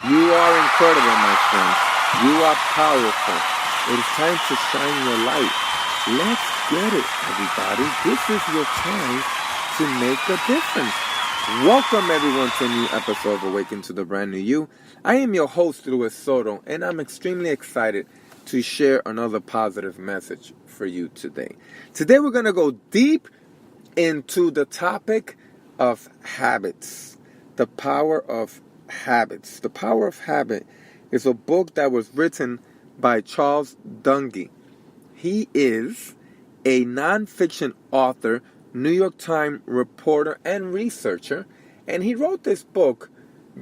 You are incredible, my friends. You are powerful. It is time to shine your light. Let's get it, everybody. This is your time to make a difference. Welcome, everyone, to a new episode of Awaken to the Brand New You. I am your host, Luis Soto, and I'm extremely excited to share another positive message for you today. Today, we're going to go deep into the topic of habits, the power of habits. The Power of Habit is a book that was written by Charles Duhigg. He is a nonfiction author, New York Times reporter, and researcher. And he wrote this book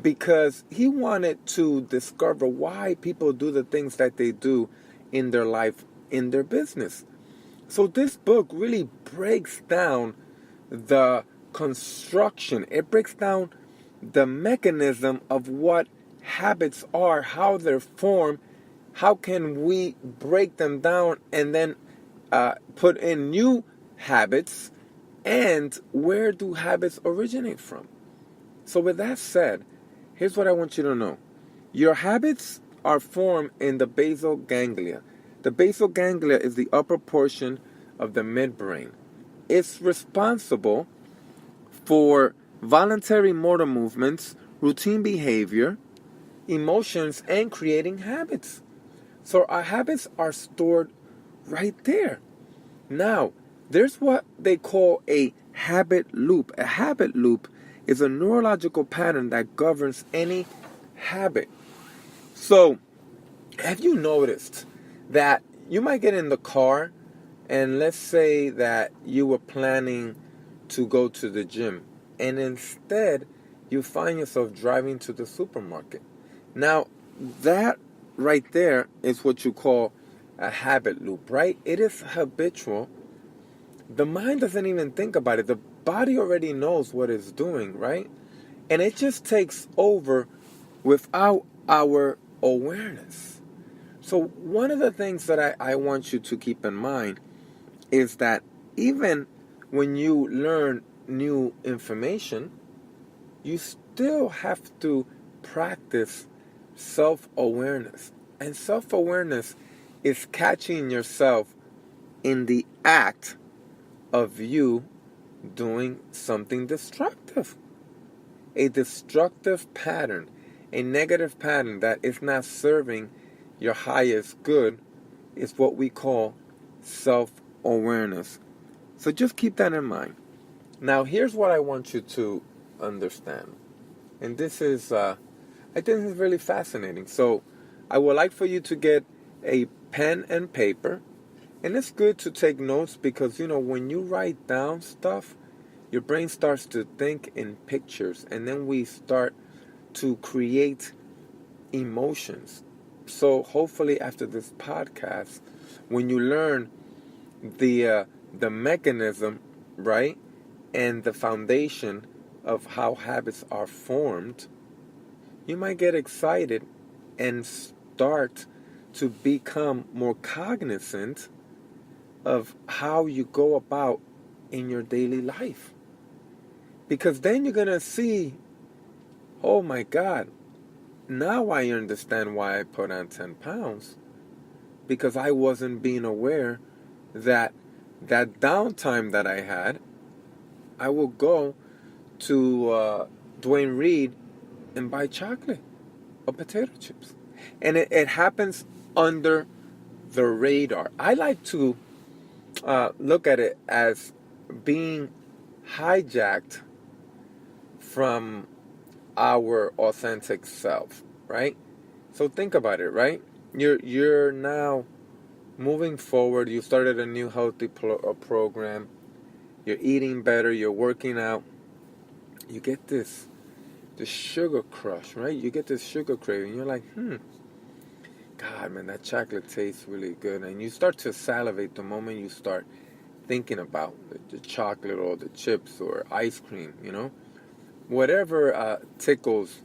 because he wanted to discover why people do the things that they do in their life, in their business. So this book really breaks down the construction. It breaks down the mechanism of what habits are, how they're formed, how can we break them down and then put in new habits, and where do habits originate from. So with that said, here's what I want you to know. Your habits are formed in the basal ganglia. The basal ganglia is the upper portion of the midbrain. It's responsible for voluntary motor movements, routine behavior, emotions, and creating habits. So our habits are stored right there. Now, there's what they call a habit loop. A habit loop is a neurological pattern that governs any habit. So, have you noticed that you might get in the car and let's say that you were planning to go to the gym and instead you find yourself driving to the supermarket. Now, that right there is what you call a habit loop, right? It is habitual. The mind doesn't even think about it. The body already knows what it's doing, right? And it just takes over without our awareness. So one of the things that I want you to keep in mind is that even when you learn new information, you still have to practice self-awareness. And self-awareness is catching yourself in the act of you doing something destructive. A destructive pattern, a negative pattern that is not serving your highest good is what we call self-awareness. So just keep that in mind. Now, here's what I want you to understand. And this is, I think this is really fascinating. So I would like for you to get a pen and paper. And it's good to take notes because, when you write down stuff, your brain starts to think in pictures. And then we start to create emotions. So hopefully after this podcast, when you learn the mechanism, right, and the foundation of how habits are formed, you might get excited and start to become more cognizant of how you go about in your daily life. Because then you're going to see, oh my God, now I understand why I put on 10 pounds. Because I wasn't being aware that downtime that I had, I will go to Dwayne Reed and buy chocolate or potato chips. And it happens under the radar. I like to look at it as being hijacked from our authentic self, right? So think about it, right? You're now moving forward. You started a new healthy program. You're eating better. You're working out. You get this sugar crush, right? You get this sugar craving. You're like, God, man, that chocolate tastes really good. And you start to salivate the moment you start thinking about the chocolate or the chips or ice cream, whatever tickles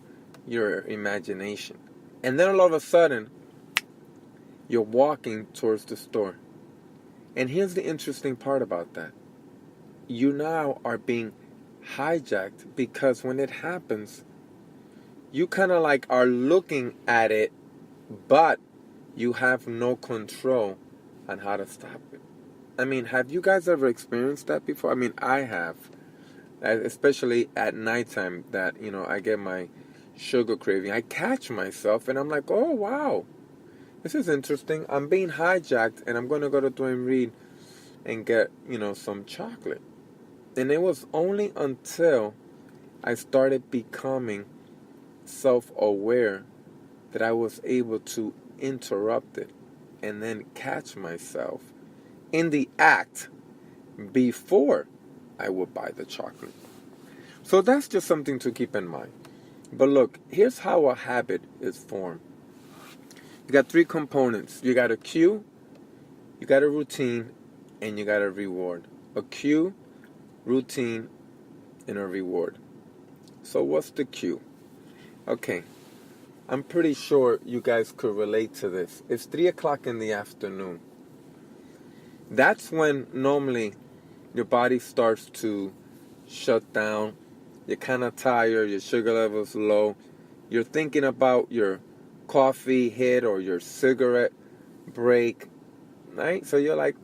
your imagination. And then all of a sudden, you're walking towards the store. And here's the interesting part about that. You now are being hijacked because when it happens, you kind of like are looking at it, but you have no control on how to stop it. I mean, have you guys ever experienced that before? I mean, I have, especially at nighttime, that, I get my sugar craving. I catch myself and I'm like, oh, wow, this is interesting. I'm being hijacked and I'm going to go to Dwayne Reed and get, some chocolate. And it was only until I started becoming self-aware that I was able to interrupt it and then catch myself in the act before I would buy the chocolate. So that's just something to keep in mind. But look, here's how a habit is formed. You got 3 components. You got a cue, you got a routine, and you got a reward. A cue, routine, and a reward. So what's the cue? Okay, I'm pretty sure you guys could relate to this. It's 3 o'clock in the afternoon. That's when normally your body starts to shut down. You're kind of tired, your sugar level's low. You're thinking about your coffee hit or your cigarette break, right? So you're like,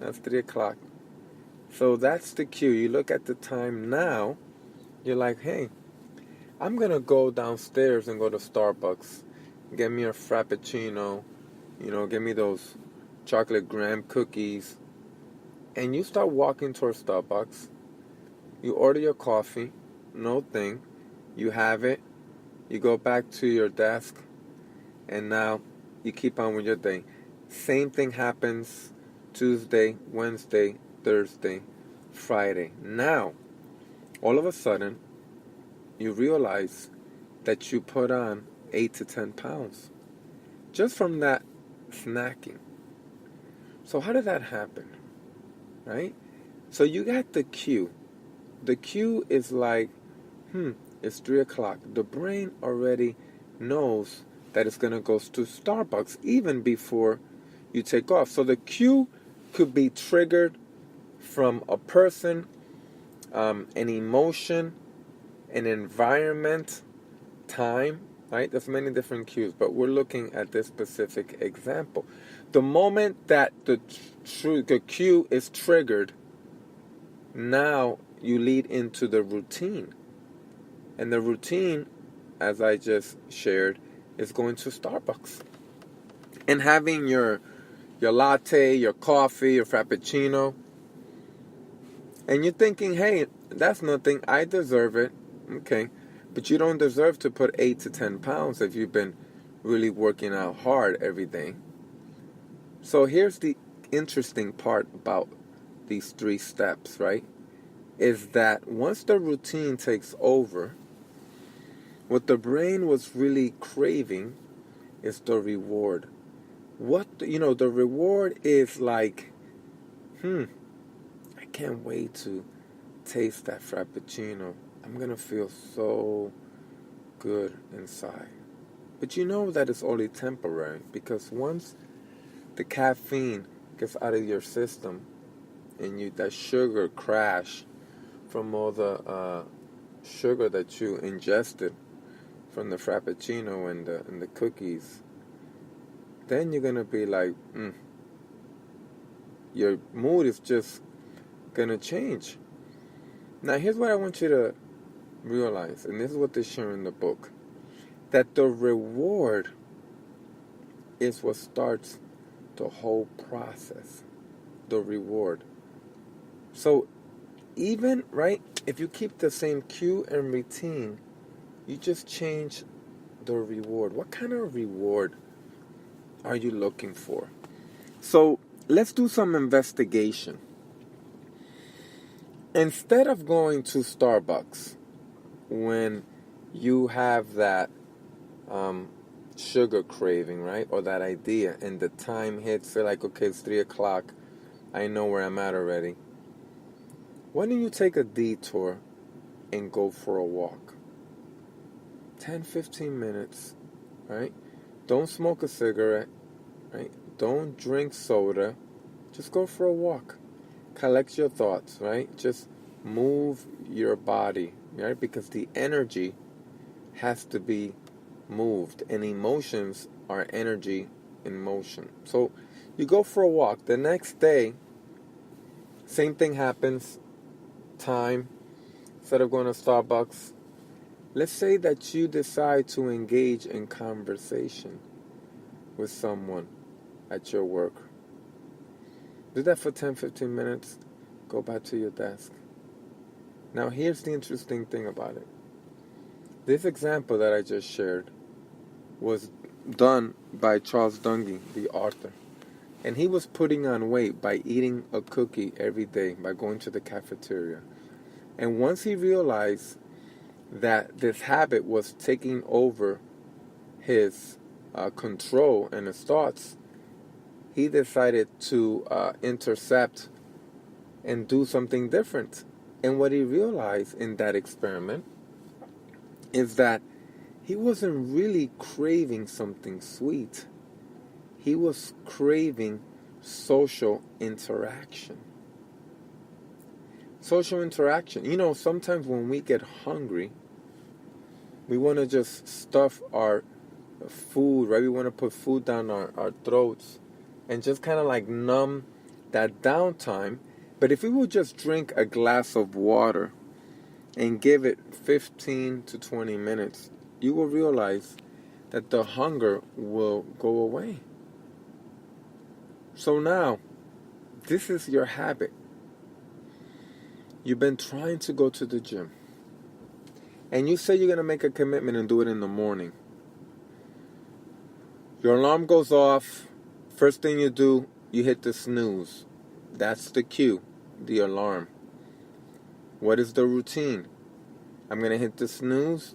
that's 3 o'clock. So that's the cue. You look at the time now, you're like, hey, I'm going to go downstairs and go to Starbucks, get me a Frappuccino, get me those chocolate graham cookies. And you start walking towards Starbucks. You order your coffee, no thing. You have it. You go back to your desk. And now you keep on with your day. Same thing happens Tuesday, Wednesday, Thursday, Friday. Now, all of a sudden, you realize that you put on 8 to 10 pounds just from that snacking. So how did that happen? Right? So you got the cue. The cue is like, it's 3 o'clock. The brain already knows that it's going to go to Starbucks even before you take off. So the cue could be triggered from a person, an emotion, an environment, time, right? There's many different cues, but we're looking at this specific example. The moment that the cue is triggered, now you lead into the routine. And the routine, as I just shared, is going to Starbucks and having your latte, your coffee, your Frappuccino. And you're thinking, hey, that's nothing. I deserve it. Okay. But you don't deserve to put 8 to 10 pounds if you've been really working out hard every day. So here's the interesting part about these 3 steps, right? Is that once the routine takes over, what the brain was really craving is the reward. The reward is like, I can't wait to taste that Frappuccino. I'm going to feel so good inside. But you know that it's only temporary, because once the caffeine gets out of your system and that sugar crash from all the sugar that you ingested from the Frappuccino and the cookies, then you're going to be like, your mood is just going to change. Now, here's what I want you to realize, and this is what they share in the book, that the reward is what starts the whole process. The reward. So, even, right, if you keep the same cue and routine, you just change the reward. What kind of reward are you looking for? So, let's do some investigation. Instead of going to Starbucks when you have that sugar craving, right? Or that idea, and the time hits, you're like, okay, it's 3 o'clock. I know where I'm at already. Why don't you take a detour and go for a walk? 10, 15 minutes, right? Don't smoke a cigarette, right? Don't drink soda. Just go for a walk. Collect your thoughts, right? Just move your body, right? Because the energy has to be moved, and emotions are energy in motion. So you go for a walk. The next day, same thing happens. Time, instead of going to Starbucks, let's say that you decide to engage in conversation with someone at your work. Do that for 10-15 minutes. Go back to your desk. Now here's the interesting thing about it. This example that I just shared was done by Charles Duhigg, the author. And he was putting on weight by eating a cookie every day, by going to the cafeteria. And once he realized that this habit was taking over his control and his thoughts, he decided to intercept and do something different. And what he realized in that experiment is that he wasn't really craving something sweet. He was craving social interaction. Social interaction. You know, sometimes when we get hungry, we want to just stuff our food, right? We want to put food down our throats and just kind of like numb that downtime. But if we would just drink a glass of water and give it 15 to 20 minutes, you will realize that the hunger will go away. So now, this is your habit. You've been trying to go to the gym. And you say you're going to make a commitment and do it in the morning. Your alarm goes off. First thing you do, you hit the snooze. That's the cue, the alarm. What is the routine? I'm going to hit the snooze,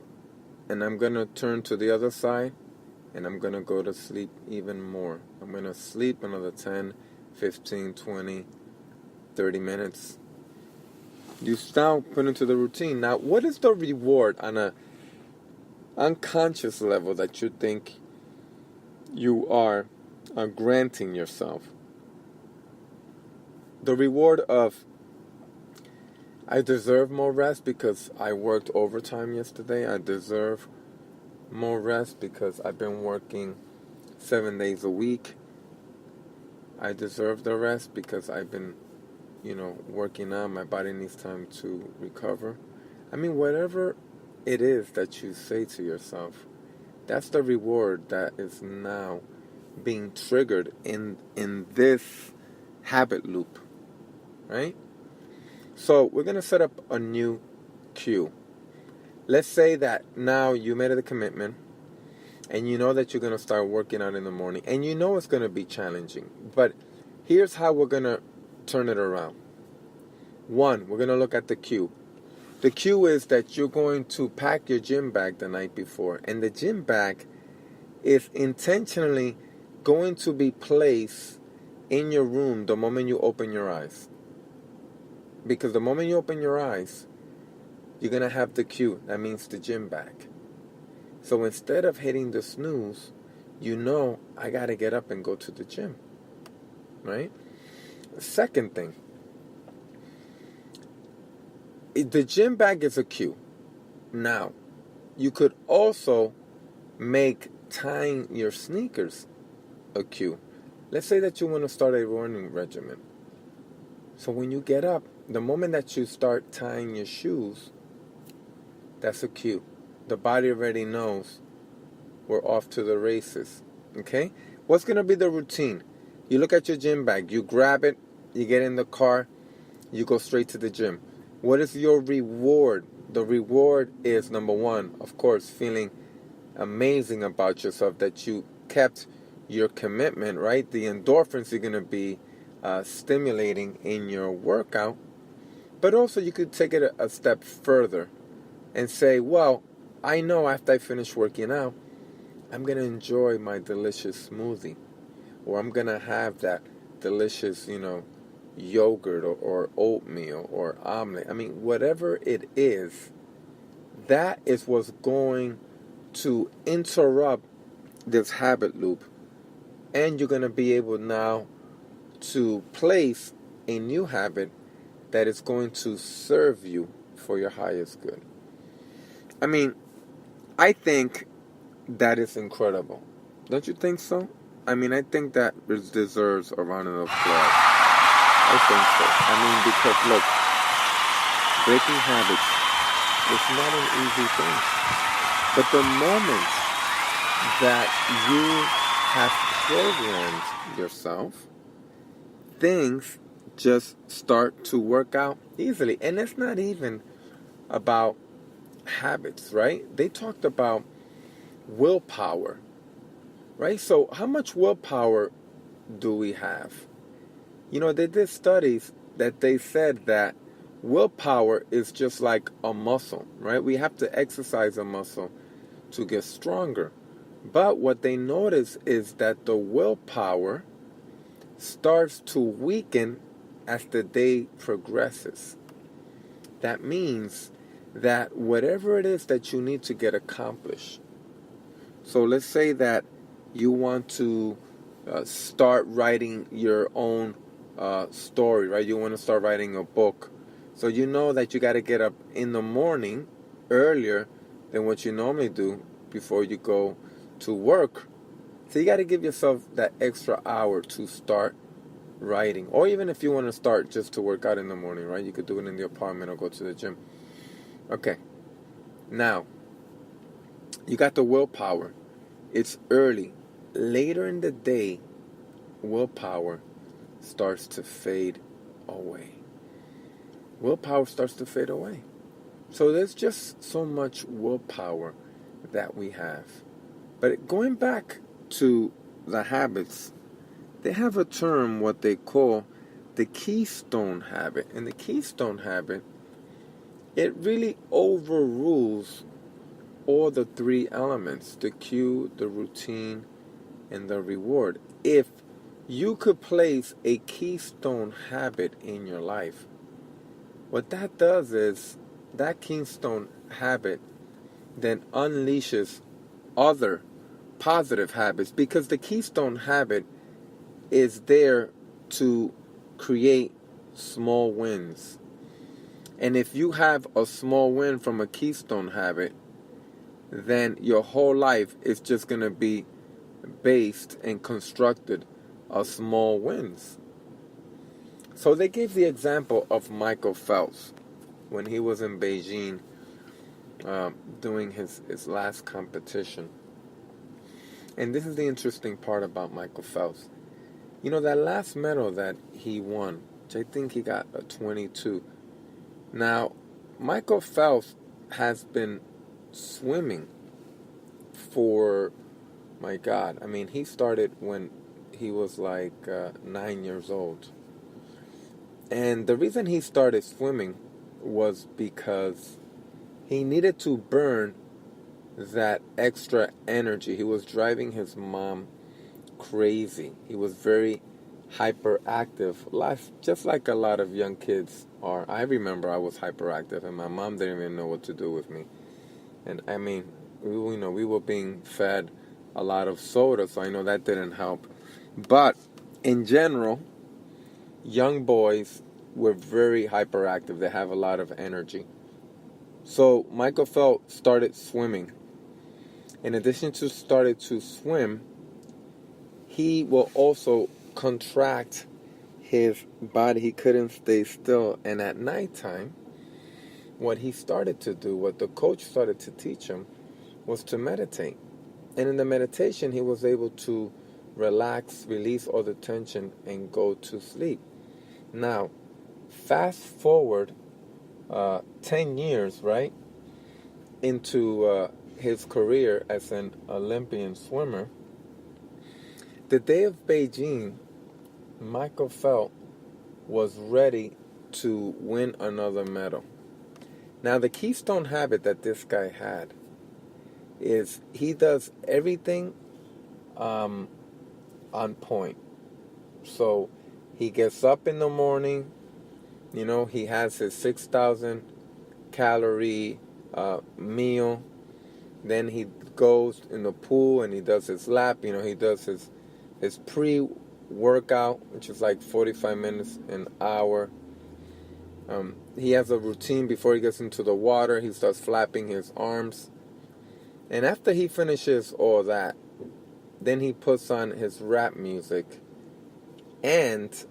and I'm going to turn to the other side, and I'm going to go to sleep even more. I'm going to sleep another 10, 15, 20, 30 minutes. You now put into the routine. Now, what is the reward on an unconscious level that you think you are granting yourself? The reward of, I deserve more rest because I worked overtime yesterday. I deserve more rest because I've been working 7 days a week. I deserve the rest because I've been, working on. My body needs time to recover. I mean, whatever it is that you say to yourself, that's the reward that is now being triggered in this habit loop, right? So we're going to set up a new cue. Let's say that now you made a commitment and you know that you're going to start working out in the morning and you know it's going to be challenging. But here's how we're going to turn it around. One, we're going to look at the cue. The cue is that you're going to pack your gym bag the night before. And the gym bag is intentionally going to be placed in your room the moment you open your eyes. Because the moment you open your eyes, you're going to have the cue. That means the gym bag. So instead of hitting the snooze, I got to get up and go to the gym. Right? Second thing. The gym bag is a cue. Now, you could also make tying your sneakers a cue. Let's say that you want to start a running regimen. So when you get up, the moment that you start tying your shoes, that's a cue. The body already knows we're off to the races. Okay? What's going to be the routine? You look at your gym bag, you grab it, you get in the car, you go straight to the gym. What is your reward? The reward is, number one, of course, feeling amazing about yourself that you kept your commitment, right? The endorphins are going to be stimulating in your workout. But also you could take it a step further and say, well, I know after I finish working out, I'm going to enjoy my delicious smoothie. Or I'm going to have that delicious, yogurt or oatmeal or omelet. I mean, whatever it is, that is what's going to interrupt this habit loop. And you're going to be able now to place a new habit that is going to serve you for your highest good. I mean, I think that is incredible. Don't you think so? I mean, I think that deserves a round of applause. I think so. I mean, because look, breaking habits is not an easy thing. But the moment that you have programmed yourself, things just start to work out easily. And it's not even about habits, right? They talked about willpower, right? So how much willpower do we have? You know, they did studies that they said that willpower is just like a muscle, right? We have to exercise a muscle to get stronger. But what they notice is that the willpower starts to weaken as the day progresses. That means that whatever it is that you need to get accomplished. So let's say that you want to start writing your own story, right? You want to start writing a book. So you know that you got to get up in the morning earlier than what you normally do before you go to work. So you got to give yourself that extra hour to start writing. Or even if you want to start just to work out in the morning, right? You could do it in the apartment or go to the gym. Okay. Now, you got the willpower. It's early. Later in the day, willpower starts to fade away. Willpower starts to fade away. So there's just so much willpower that we have. But going back to the habits, they have a term, what they call the keystone habit. And the keystone habit, it really overrules all the three elements, the cue, the routine, and the reward. If you could place a keystone habit in your life, what that does is that keystone habit then unleashes other positive habits, because the keystone habit is there to create small wins. And if you have a small win from a keystone habit, then your whole life is just going to be based and constructed of small wins. So they gave the example of Michael Phelps when he was in Beijing doing his last competition. And this is the interesting part about Michael Phelps. You know, that last medal that he won, which I think he got a 22. Now, Michael Phelps has been swimming for, my God, I mean, he started when he was like 9 years old. And the reason he started swimming was because he needed to burn that extra energy. He was driving his mom crazy. He was very hyperactive, just like a lot of young kids are. I remember I was hyperactive, and my mom didn't even know what to do with me. And I mean, we were being fed a lot of soda, so I know that didn't help. But in general, young boys were very hyperactive. They have a lot of energy. So Michael Phelps started swimming. In addition to started to swim, he will also contract his body. He couldn't stay still. And at nighttime, what he started to do, what the coach started to teach him, was to meditate. And in the meditation, he was able to relax, release all the tension, and go to sleep. Now, fast forward 10 years, right, into his career as an Olympian swimmer. The day of Beijing, Michael Phelps was ready to win another medal. Now, the keystone habit that this guy had is he does everything on point. So he gets up in the morning, he has his 6,000 calorie meal. Then he goes in the pool and he does his lap. He does his pre-workout, which is like 45 minutes, an hour. He has a routine before he gets into the water. He starts flapping his arms. And after he finishes all that, then he puts on his rap music and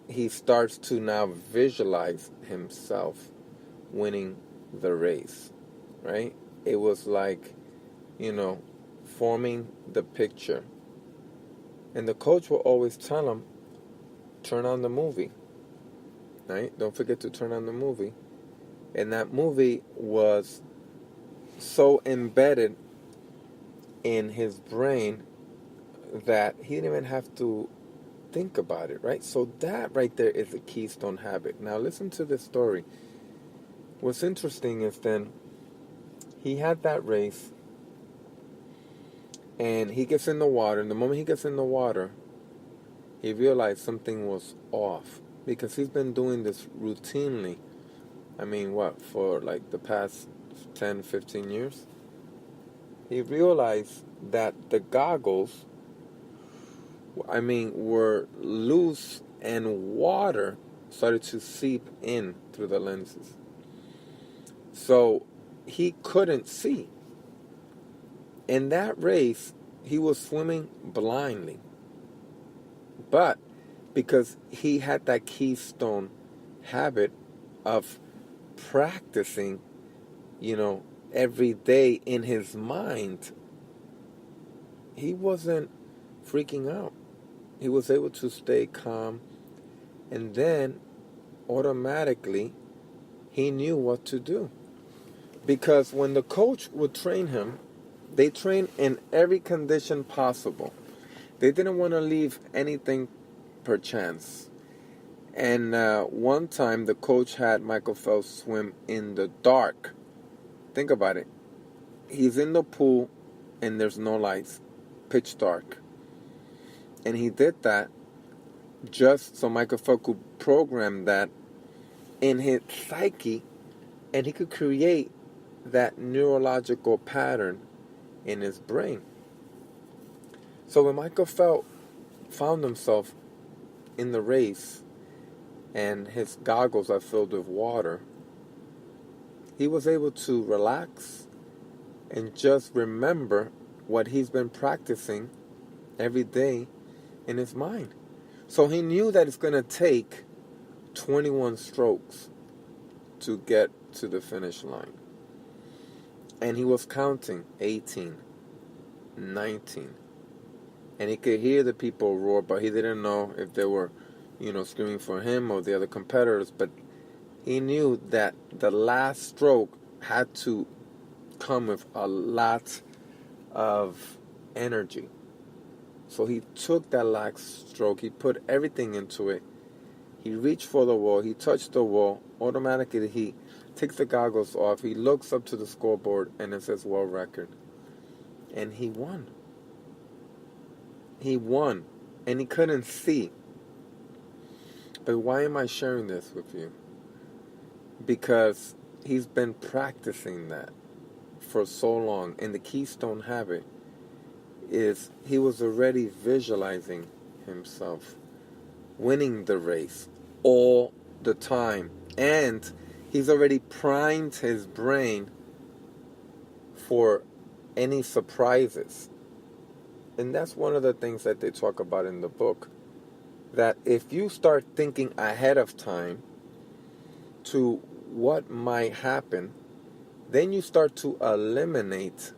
he starts to now visualize himself winning the race, right? It was like, forming the picture. And the coach will always tell him, turn on the movie, right? Don't forget to turn on the movie. And that movie was so embedded in his brain that he didn't even have to think about it, right? So that right there is a keystone habit. Now listen to this story. What's interesting is then he had that race and he gets in the water. And the moment he gets in the water, he realized something was off because he's been doing this routinely. I mean, for like the past 10, 15 years? He realized that the goggles, were loose and water started to seep in through the lenses. So he couldn't see. In that race, he was swimming blindly. But because he had that keystone habit of practicing, every day in his mind, he wasn't freaking out. He was able to stay calm. And then automatically, he knew what to do. Because when the coach would train him, they trained in every condition possible. They didn't want to leave anything per chance. And one time, the coach had Michael Phelps swim in the dark. Think about it. He's in the pool, and there's no lights. Pitch dark. And he did that just so Michael Phelps could program that in his psyche, and he could create that neurological pattern in his brain. So when Michael Phelps found himself in the race and his goggles are filled with water, he was able to relax and just remember what he's been practicing every day in his mind. So he knew that it's going to take 21 strokes to get to the finish line. And he was counting 18, 19. And he could hear the people roar, but he didn't know if they were, screaming for him or the other competitors. But he knew that the last stroke had to come with a lot of energy. So he took that last stroke, he put everything into it. He reached for the wall, he touched the wall. Automatically he takes the goggles off, he looks up to the scoreboard, and it says world record. And he won. He won. And he couldn't see. But why am I sharing this with you? Because he's been practicing that for so long. And the keystone habit is he was already visualizing himself winning the race all the time. And he's already primed his brain for any surprises. And that's one of the things that they talk about in the book. That if you start thinking ahead of time to what might happen, then you start to eliminate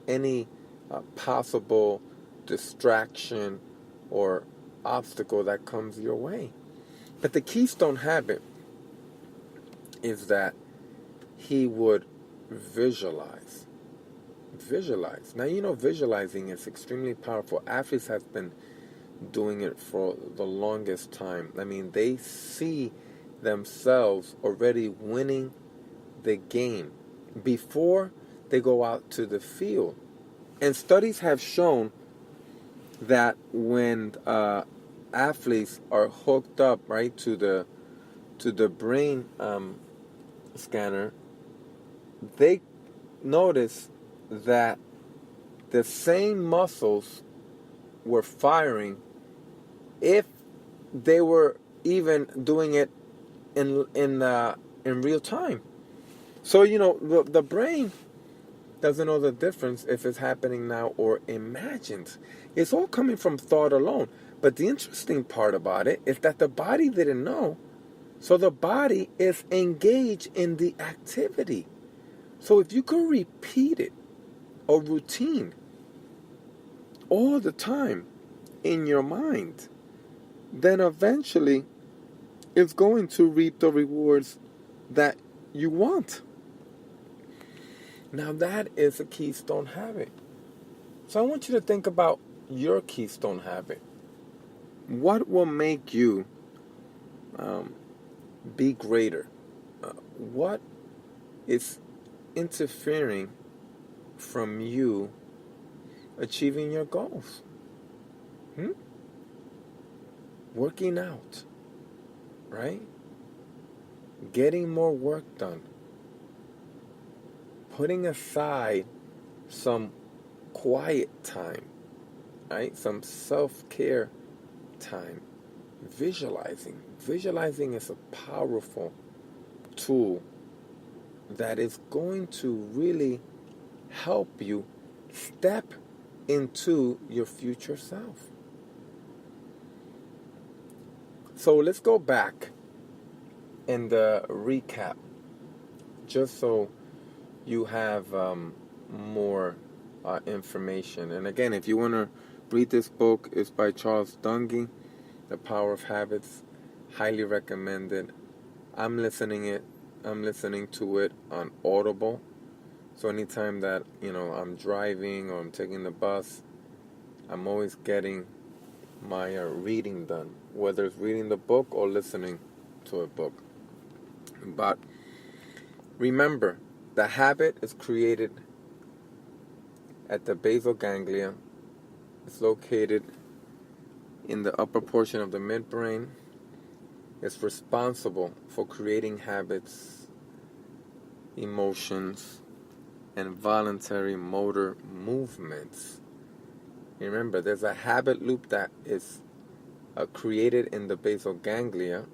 any possible distraction or obstacle that comes your way. But the keystone habit is that he would visualize. Now, visualizing is extremely powerful. Athletes have been doing it for the longest time. They see themselves already winning the game before they go out to the field. And studies have shown that when athletes are hooked up right to the brain scanner, they notice that the same muscles were firing if they were even doing it in real time. So the brain doesn't know the difference if it's happening now or imagined. It's all coming from thought alone. But the interesting part about it is that the body didn't know. So the body is engaged in the activity. So if you could repeat it, a routine, all the time in your mind, then eventually it's going to reap the rewards that you want. Now that is a keystone habit. So I want you to think about your keystone habit. What will make you be greater? What is interfering from you achieving your goals? Working out, right? Getting more work done. Putting aside some quiet time, right? Some self-care time. Visualizing. Visualizing is a powerful tool that is going to really help you step into your future self. So let's go back in the recap, just so you have more information. And again, if you want to read this book, it's by Charles Duhigg, The Power of Habits. Highly recommended. I'm listening to it on Audible. So anytime that I'm driving or I'm taking the bus, I'm always getting my reading done, whether it's reading the book or listening to a book. But remember, the habit is created at the basal ganglia. It's located in the upper portion of the midbrain. It's responsible for creating habits, emotions, and voluntary motor movements. Remember, there's a habit loop that is created in the basal ganglia,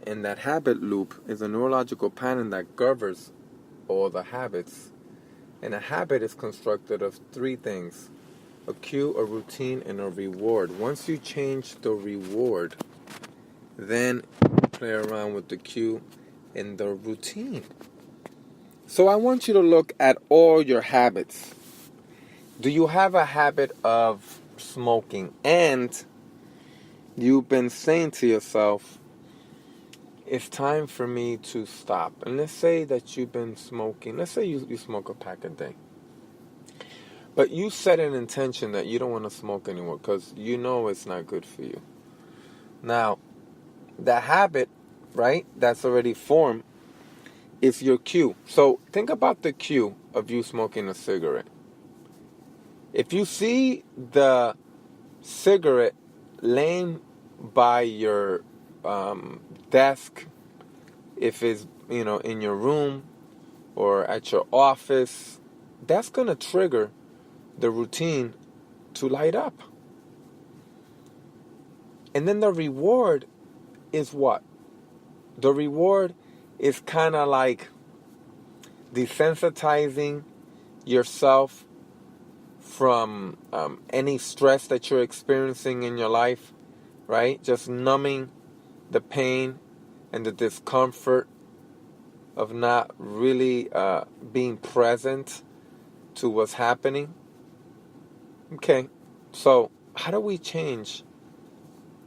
and that habit loop is a neurological pattern that governs all the habits. And a habit is constructed of three things: a cue, a routine, and a reward. Once you change the reward, then play around with the cue and the routine. So I want you to look at all your habits. Do you have a habit of smoking? And you've been saying to yourself, it's time for me to stop. And let's say that you've been smoking. Let's say you smoke a pack a day. But you set an intention that you don't want to smoke anymore because you know it's not good for you. Now, the habit, right, that's already formed is your cue. So think about the cue of you smoking a cigarette. If you see the cigarette laying by your desk, if it's in your room or at your office, that's going to trigger the routine to light up. And then the reward is what? The reward is kind of like desensitizing yourself from any stress that you're experiencing in your life, right? Just numbing the pain and the discomfort of not really being present to what's happening. Okay, so how do we change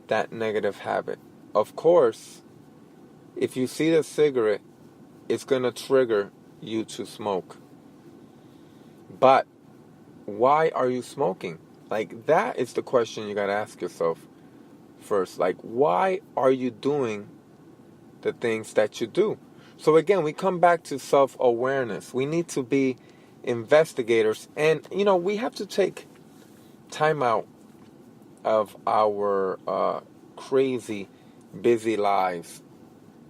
that negative habit? Of course, if you see the cigarette, it's going to trigger you to smoke. But why are you smoking? Like, that is the question you got to ask yourself first. Like, why are you doing the things that you do? So again, we come back to self-awareness. We need to be investigators. And, we have to take time out of our crazy, busy lives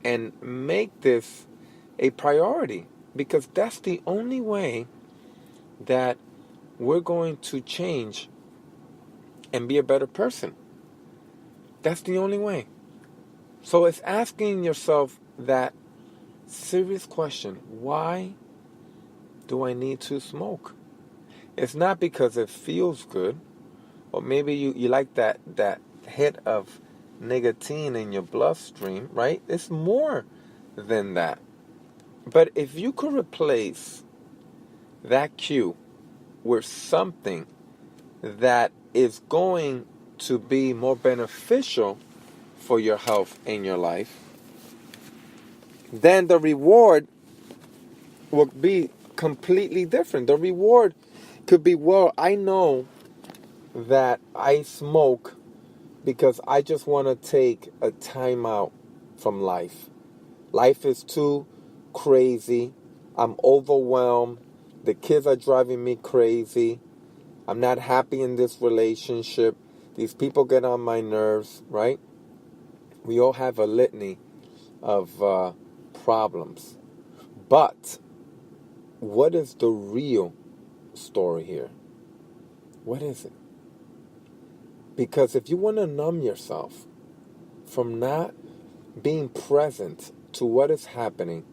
and make this a priority. Because that's the only way that we're going to change and be a better person. That's the only way. So it's asking yourself that serious question: why do I need to smoke? It's not because it feels good, or maybe you like that hit of nicotine in your bloodstream, right? It's more than that. But if you could replace that cue with something that is going to be more beneficial for your health in your life, then the reward would be completely different. The reward could be, well, I know that I smoke because I just want to take a time out from life. Life is too crazy. I'm overwhelmed. The kids are driving me crazy. I'm not happy in this relationship. These people get on my nerves, right? We all have a litany of problems. But what is the real story here? What is it? Because if you want to numb yourself from not being present to what is happening,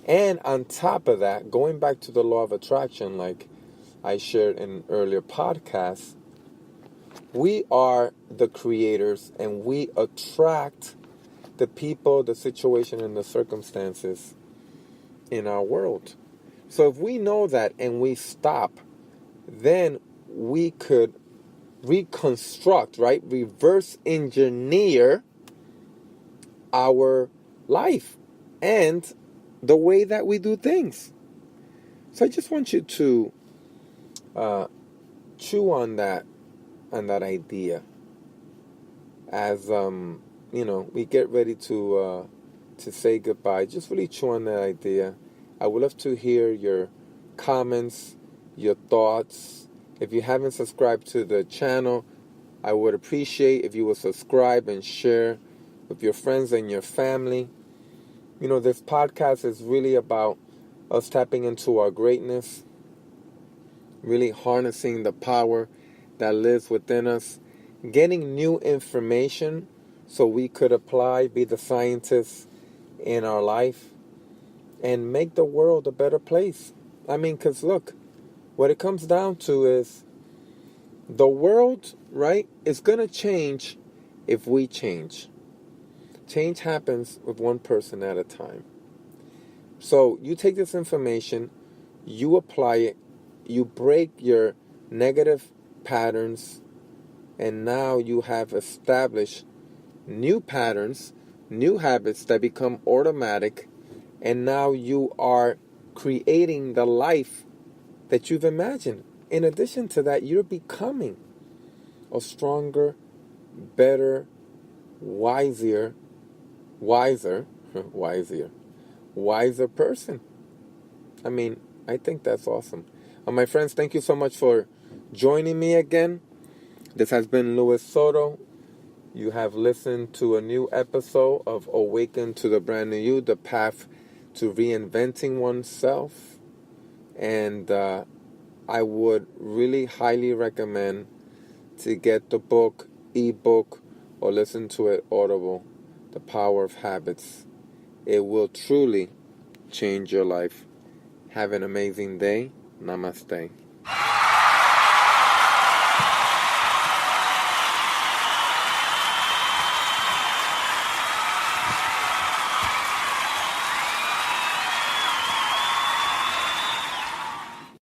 and on top of that, going back to the law of attraction, like I shared in earlier podcasts, we are the creators and we attract the people, the situation, and the circumstances in our world. So if we know that and we stop, then we could reconstruct, right? Reverse engineer our life and the way that we do things. So I just want you to chew on that idea as we get ready to say goodbye. Just really chew on that idea. I would love to hear your comments, your thoughts. If you haven't subscribed to the channel, I would appreciate if you would subscribe and share with your friends and your family. This podcast is really about us tapping into our greatness, really harnessing the power that lives within us, getting new information so we could apply, be the scientists in our life, and make the world a better place. Because look, what it comes down to is the world, right, is going to change if we change. Change happens with one person at a time. So you take this information, you apply it, you break your negative patterns, and now you have established new patterns, new habits that become automatic, and now you are creating the life that you've imagined. In addition to that, you're becoming a stronger, better, wiser person. I think that's awesome. My friends, thank you so much for joining me again. This has been Luis Soto. You have listened to a new episode of Awaken to the Brand New You, the path to reinventing oneself. And I would really highly recommend to get the book, ebook, or listen to it audible, The Power of Habits. It will truly change your life. Have an amazing day. Namaste.